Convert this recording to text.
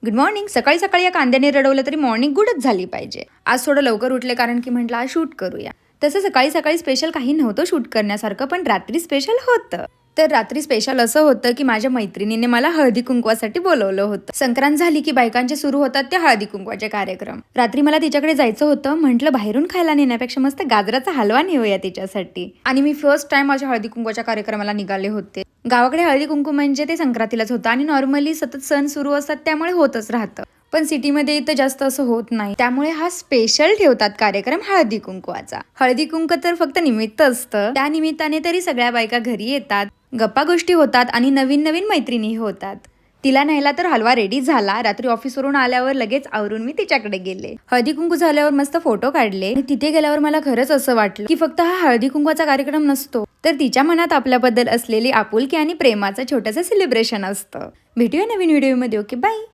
Good morning. सकाळी सकाळी या कांद्याने रडवलं तरी मॉर्निंग गुडच झाली पाहिजे. आज थोडं लवकर उठले कारण की म्हटलं आज शूट करूया. तसं सकाळी सकाळी स्पेशल काही नव्हतं शूट करण्यासारखं, पण रात्री स्पेशल होतं. तर रात्री स्पेशल असं होतं की माझ्या मैत्रिणीने मला हळदी कुंकवासाठी बोलवलं होतं. संक्रांत झाली की बायकांचे सुरू होतात ते हळदी कुंकवाचे कार्यक्रम. रात्री मला तिच्याकडे जायचं होतं. म्हटलं बाहेरून खायला नेण्यापेक्षा मस्त गाजराचा हलवा नेऊया तिच्यासाठी. आणि मी फर्स्ट टाइम माझ्या हळदी कुंकवाच्या कार्यक्रमाला निघाले होते. गावाकडे हळदी कुंकू म्हणजे ते संक्रांतीलाच होतं आणि नॉर्मली सतत सण सुरू असतात त्यामुळे होतच राहतं. पण सिटीमध्ये इथं जास्त असं होत नाही, त्यामुळे हा स्पेशल ठेवतात कार्यक्रम हळदी कुंकवाचा. हळदी कुंक तर फक्त निमित्त असतं, त्या निमित्ताने तरी सगळ्या बायका घरी येतात, गप्पा गोष्टी होतात आणि नवीन नवीन मैत्रिणी होतात. तिला न्यायला तर हलवा रेडी झाला. रात्री ऑफिसवरून आल्यावर लगेच आवरून मी तिच्याकडे गेले. हळदी कुंकू झाल्यावर मस्त फोटो काढले. तिथे गेल्यावर मला खरंच असं वाटलं की फक्त हा हळदी कुंकवाचा कार्यक्रम नसतो, तर तिच्या मनात आपल्याबद्दल असलेली आपुलकी आणि प्रेमाचं छोटंसं सेलिब्रेशन असतं. भेटूया नवीन व्हिडिओमध्ये. Okay, bye.